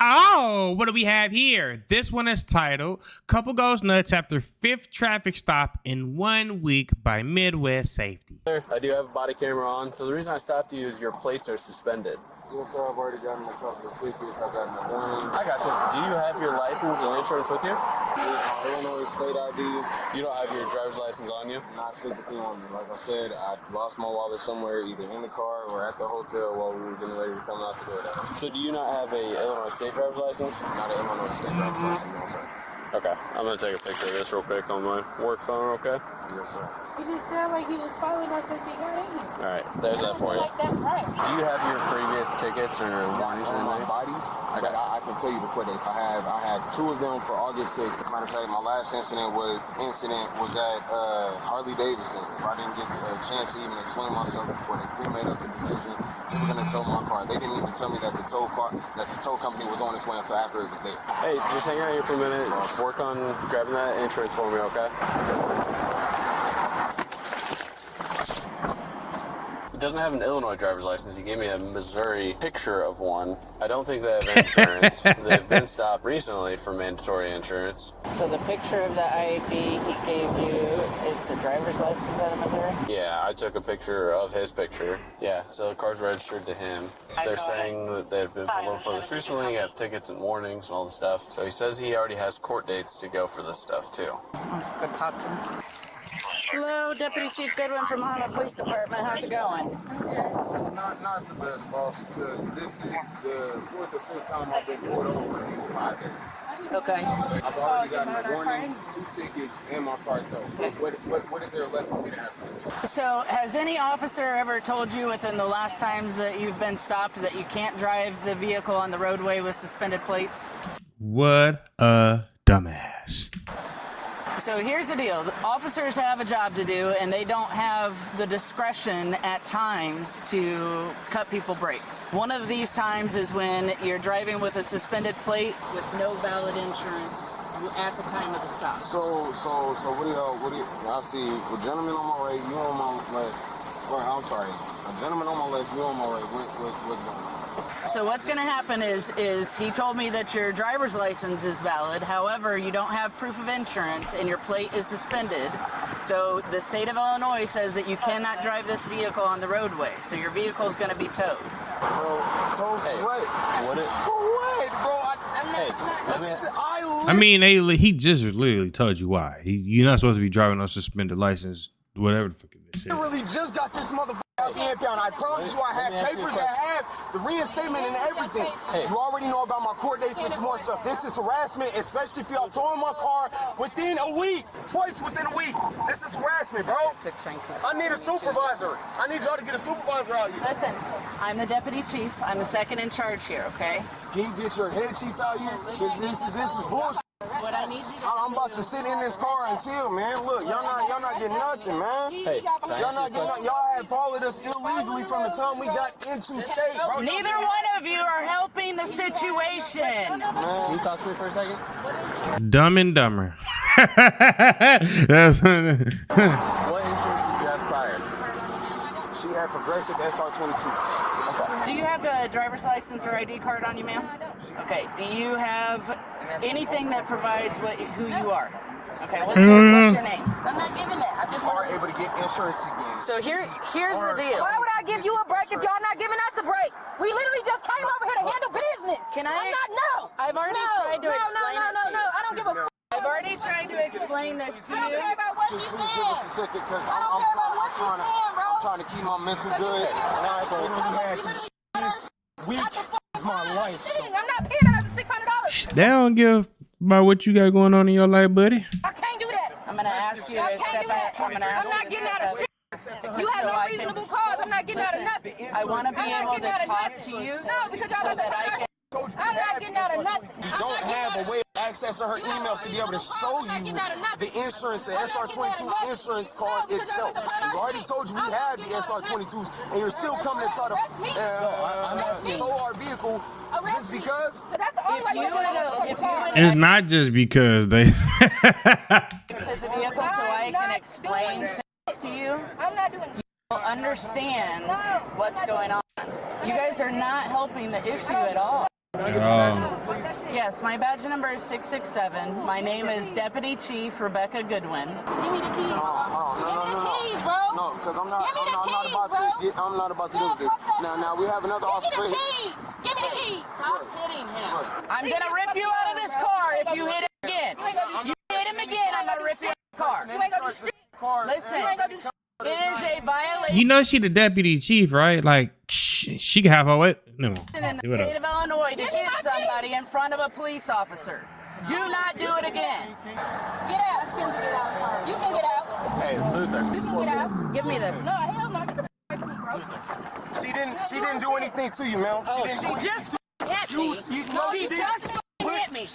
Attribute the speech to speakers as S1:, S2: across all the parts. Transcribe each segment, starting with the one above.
S1: Oh, what do we have here? This one is titled Couple Goes Nuts After Fifth Traffic Stop in 1 Week by Midwest Safety.
S2: I do have a body camera on, so the reason I stopped you is your plates are suspended.
S3: Yes, sir. I've already gotten a couple of tickets. I've gotten a warning.
S2: I got you. Do you have your license and insurance with you?
S3: Illinois state ID.
S2: You don't have your driver's license on you?
S3: Not physically on me. Like I said, I lost my wallet somewhere, either in the car or at the hotel while we were getting ready to come out to go down.
S2: So do you not have a Illinois state driver's license?
S3: Not an Illinois state driver's license, no, sir.
S2: Okay. I'm going to take a picture of this real quick on my work phone, okay?
S3: Yes, sir.
S4: It just sounded like he was following us as we got in here.
S2: All right. There's that for you.
S4: Like that's right.
S2: Do you have your previous tickets or warnings or
S3: On my
S2: anything?
S3: bodies, I can tell you the court dates. I had 2 of them for August 6th. Matter of fact, my last incident was at Harley Davidson. I didn't get a chance to even explain myself before they made up the decision. We're gonna tow my car. They didn't even tell me that the tow company was on its way until after it was there.
S2: Hey, just hang out here for a minute. Just work on grabbing that insurance for me, okay? He doesn't have an Illinois driver's license. He gave me a Missouri picture of one. I don't think they have insurance. They've been stopped recently for mandatory insurance.
S5: So the picture of the IAP he gave you, it's the driver's license out of Missouri?
S2: Yeah, I took a picture of his picture. Yeah, so the car's registered to him. They're saying that they've been pulled over for this recently, have tickets and warnings and all this stuff. So he says he already has court dates to go for this stuff too.
S5: Let's go talk to him. Hello, Deputy Chief Goodwin from Mahama Police Department. How's it going?
S3: Not the best, boss, because this is the fourth or fifth time I've been pulled over in 5 days.
S5: Okay.
S3: I've already gotten a warning, 2 tickets, and my car towed. What is there left for me to have to do?
S5: So has any officer ever told you within the last times that you've been stopped that you can't drive the vehicle on the roadway with suspended plates?
S1: What a dumbass.
S5: So here's the deal. The officers have a job to do, and they don't have the discretion at times to cut people breaks. One of these times is when you're driving with a suspended plate with no valid insurance at the time of the stop.
S3: So what do you, I see a gentleman on my right, you on my left. Or, I'm sorry, a gentleman on my left, you on my right. What's going on?
S5: So what's going to happen is he told me that your driver's license is valid. However, you don't have proof of insurance and your plate is suspended. So the state of Illinois says that you cannot drive this vehicle on the roadway. So your vehicle is going to be towed.
S3: Bro, towed for what? For what, bro?
S1: He just literally told you why. You're not supposed to be driving on suspended license, whatever the fuck it is.
S3: I really just got this motherfucker out the impound. I promise you I have papers that have the reinstatement and everything. You already know about my court dates and some more stuff. This is harassment, especially if y'all towing my car within a week. Twice within a week. This is harassment, bro. I need a supervisor. I need y'all to get a supervisor out here.
S5: Listen, I'm the deputy chief. I'm the second in charge here, okay?
S3: Can you get your head chief out here? This is bullshit.
S5: What I need you to
S3: I'm about to sit in this car until, man. Look, y'all not getting nothing, man.
S2: Hey,
S3: y'all not getting nothing. Y'all have followed us illegally from the time we got into state, bro.
S5: Neither one of you are helping the situation.
S2: Can you talk to me for a second?
S1: Dumb and Dumber. That's
S2: What insurance did you have prior?
S3: She had progressive SR22s.
S5: Do you have a driver's license or ID card on you, ma'am? Okay. Do you have anything that provides who you are? Okay. What's your name?
S4: I'm not giving it. I just
S3: Are able to get insurance again.
S5: So here's the deal.
S4: Why would I give you a break if y'all not giving us a break? We literally just came over here to handle business.
S5: Can I?
S4: I'm not, no.
S5: I've already tried to explain it to you.
S4: I don't give a f.
S5: I've already tried to explain this to
S4: I don't
S5: you.
S4: care about what she's
S3: Just give us a
S4: saying.
S3: second, because
S4: I don't care about what she's saying, bro.
S3: I'm trying to keep my mental good. And I literally had this week of my life.
S4: I'm not paying another $600.
S1: They don't give about what you got going on in your life, buddy.
S4: I can't do that.
S5: I'm gonna ask you
S4: I
S5: to
S4: can't
S5: step
S4: do that.
S5: out. I'm gonna ask
S4: I'm not
S5: you to
S4: getting
S5: step
S4: out of
S5: out.
S4: shit. You have
S5: So
S4: no
S5: I can-
S4: reasonable cause. I'm not getting out of nothing.
S5: I want to be
S4: I'm not
S5: able
S4: getting
S5: to
S4: out of
S5: talk
S4: nothing.
S5: to you
S4: No, because
S5: so
S4: y'all
S5: that I can.
S4: I'm not getting out of nothing.
S3: You don't have a way of accessing her emails to be able to show you the insurance, the SR22 insurance card itself. We already told you we have the SR22s, and you're still coming to try to tow our vehicle just because.
S4: That's the only way
S5: If you would
S1: It's not just because they.
S5: exit the vehicle so I can explain things to you,
S4: I'm not doing
S5: you'll understand what's going on. You guys are not helping the issue at all.
S1: Oh.
S5: Yes, my badge number is 667. My name is Deputy Chief Rebecca Goodwin.
S4: Give me the keys, bro. Give me the keys, bro.
S3: No, because I'm not about to do
S4: No,
S3: this.
S4: fuck that
S3: Now we have another officer
S4: Give me
S3: here.
S4: the keys. Give me the keys. Stop hitting him.
S5: I'm gonna rip you out of this car if you hit him again. You hit him again, I'm gonna rip you out of the car.
S4: You ain't gonna do shit.
S5: Listen,
S4: You ain't gonna do shit.
S5: it is a violation
S1: You know she the deputy chief, right? Like she can have her way. No.
S5: in the
S1: See what
S5: state
S1: up.
S5: of Illinois to hit somebody in front of a police officer. Do not do it again.
S4: Get out. You can get out.
S2: Hey, Luther.
S4: You can get out.
S5: Give me this.
S4: No, hell no. Get the f away from me, bro.
S3: She didn't do anything to you, man.
S5: Oh, she just hit me.
S3: no,
S5: She
S3: she didn't.
S5: just hit me.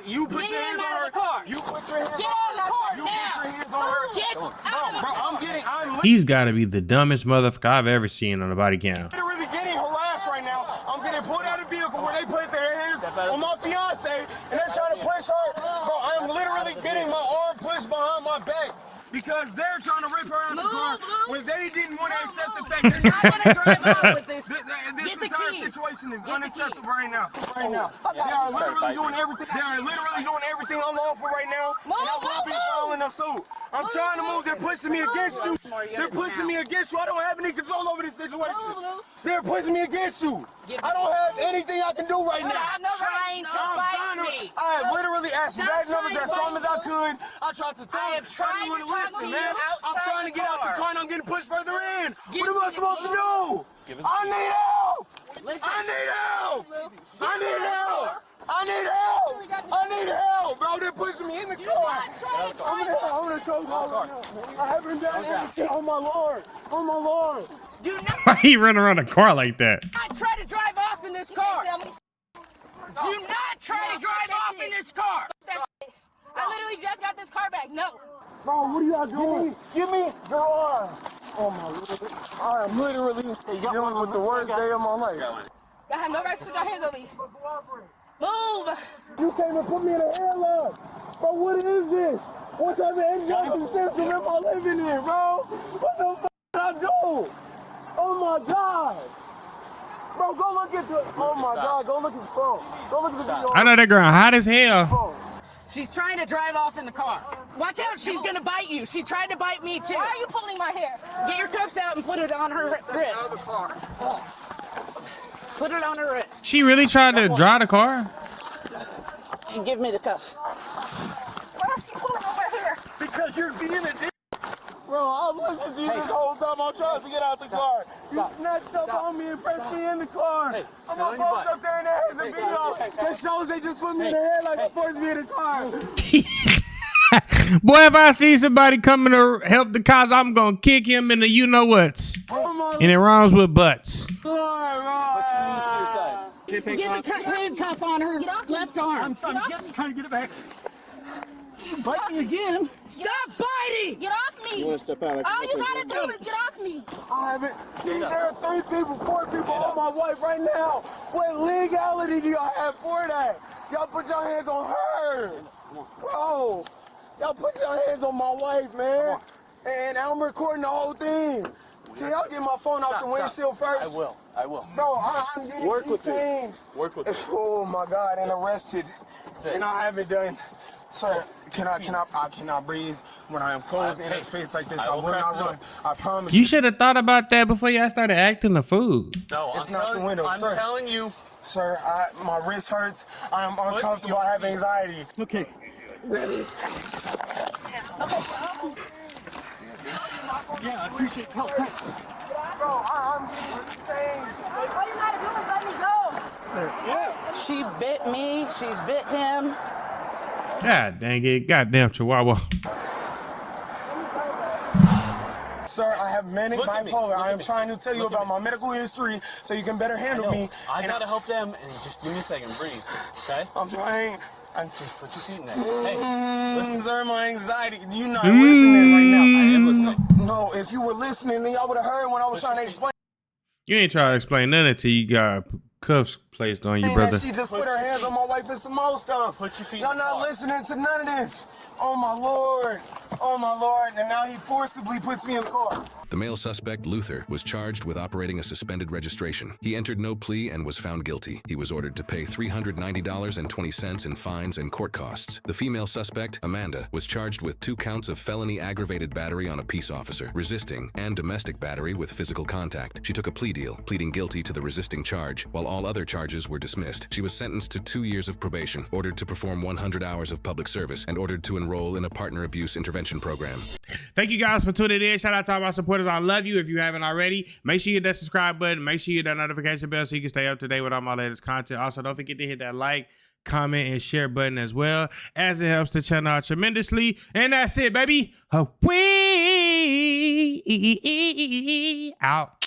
S3: You put
S5: Get
S3: your
S5: him
S3: hands on
S5: out
S3: her.
S5: of the car.
S3: You put your hands
S5: Get
S3: on
S5: out of the car
S3: You
S5: now.
S3: put your hands on her.
S5: Get out of the
S3: Bro,
S5: car.
S3: I'm
S1: He's got to be the dumbest motherfucker I've ever seen on the body cam.
S3: literally getting harassed right now. I'm getting pulled out of the vehicle where they put their hands on my fiance and they're trying to push her. Bro, I'm literally getting my arm pushed behind my back because they're trying to rip her out of the car when they didn't want to accept the fact that
S5: I'm gonna drive out with this.
S3: this
S5: Get the
S3: entire
S5: keys.
S3: situation is
S5: Get the
S3: unacceptable
S5: keys.
S3: right now. Right now. They are literally doing everything. They are literally doing everything unlawful right now. And I will be filing a suit. I'm trying to move. They're pushing me against you. They're pushing me against you. I don't have any control over this situation. They're pushing me against you. I don't have anything I can do right now.
S5: Stop trying to fight me.
S3: I have literally asked for
S5: Stop
S3: badge numbers
S5: trying
S3: as
S5: to
S3: long
S5: fight
S3: as I could. I tried to tell
S5: I have tried to talk to you
S3: I'm
S5: outside
S3: trying to
S5: the
S3: get out the
S5: car.
S3: car and I'm getting pushed further in.
S5: Get
S3: What am I
S5: me
S3: supposed to
S5: the
S3: do? I need help.
S5: Listen.
S3: I need help. I need help. I need help. I need help, bro. They're pushing me in the car. I'm gonna choke right now. I haven't done anything. Oh my lord. Oh my lord.
S5: Do
S1: Why he running around the car like that?
S5: not try to drive off in this car.
S4: Tell me
S5: Do not try to drive off in this car.
S4: that shit. I literally just got this car back. No.
S3: Bro, what are y'all doing? Give me your arm. Oh my lord. I am literally dealing with the worst day of my life.
S4: I have no right to put your hands on me. Move.
S3: You came and put me in a headlock. Bro, what is this? What type of injustice system am I living in, bro? What the fuck did I do? Oh my god. Bro, go look at the, oh my god, go look at the phone. Go look at the video.
S1: I know that girl hot as hell.
S3: phone.
S5: She's trying to drive off in the car. Watch out, she's gonna bite you. She tried to bite me too.
S4: Why are you pulling my hair?
S5: Get your cuffs out and put it on her wrist. Put it on her wrist.
S1: She really tried to drive the car?
S5: And give me the cuff.
S4: Why is she pulling on my hair?
S3: Because you're being a dick. Bro, I've listened to you this whole time. I'm trying to get out the car. You snatched up on me and pressed me in the car. I'm gonna post up there and there is a video that shows they just put me in the head like they forced me in the car.
S1: Boy, if I see somebody coming to help the cause, I'm gonna kick him in the you know what's.
S3: Oh my
S1: And it rhymes with butts.
S3: lord, bro.
S5: Get the handcuff on her left arm.
S3: Trying to get it back. Bite me again.
S5: Stop biting!
S4: Get off me.
S3: wanna step out?
S4: All you gotta do is get off me.
S3: I haven't seen there are 3 people, 4 people on my wife right now. What legality do y'all have for that? Y'all put your hands on her. Bro, y'all put your hands on my wife, man. And I'm recording the whole thing. Can y'all get my phone off the windshield first?
S2: I will.
S3: Bro, I'm getting
S2: Work with me.
S3: detained.
S2: Work with me.
S3: Oh my God, and arrested. And I haven't done, sir, I cannot breathe when I am closed in a space like this. I will not run. I promise
S1: You should have thought about that before y'all started acting the fool.
S2: No,
S3: It's not the window,
S2: I'm
S3: sir.
S2: telling you.
S3: Sir, my wrist hurts. I am uncomfortable. I have anxiety.
S6: Okay. Yeah, I appreciate your help. Thanks.
S3: Bro, I'm insane.
S4: All you gotta do is let me go.
S5: She bit me, she's bit him.
S1: God dang it. Goddamn Chihuahua.
S3: Sir, I have manic
S2: Look at me.
S3: bipolar.
S2: Look
S3: I
S2: at
S3: am
S2: me.
S3: trying to tell you
S2: Look at
S3: about my medical history so you can better handle me.
S2: I
S3: And
S2: gotta help them, and just give me a second. Breathe. Okay?
S3: I'm trying.
S2: Just put your feet in there. Hey, listen.
S3: Sir, my anxiety. You're not listening right now.
S2: I am listening.
S3: No, if you were listening, then y'all would have heard when I was trying to explain.
S1: You ain't trying to explain nothing until you got Cuffs placed on you,
S3: And
S1: brother.
S3: she just put her hands on my wife and some more stuff.
S6: Put your feet
S3: Y'all
S6: in the
S3: not
S6: car.
S3: listening to none of this. Oh my Lord. Oh my Lord. And now he forcibly puts me in the car.
S7: The male suspect, Luther, was charged with operating a suspended registration. He entered no plea and was found guilty. He was ordered to pay $390.20 in fines and court costs. The female suspect, Amanda, was charged with 2 counts of felony aggravated battery on a peace officer, resisting, and domestic battery with physical contact. She took a plea deal, pleading guilty to the resisting charge, while all other charges were dismissed. She was sentenced to 2 years of probation, ordered to perform 100 hours of public service, and ordered to enroll in a partner abuse intervention program.
S1: Thank you guys for tuning in. Shout out to all my supporters. I love you. If you haven't already, make sure you hit that subscribe button. Make sure you hit that notification bell so you can stay up to date with all my latest content. Also, don't forget to hit that like, comment, and share button as well, as it helps the channel out tremendously. And that's it, baby. Away out.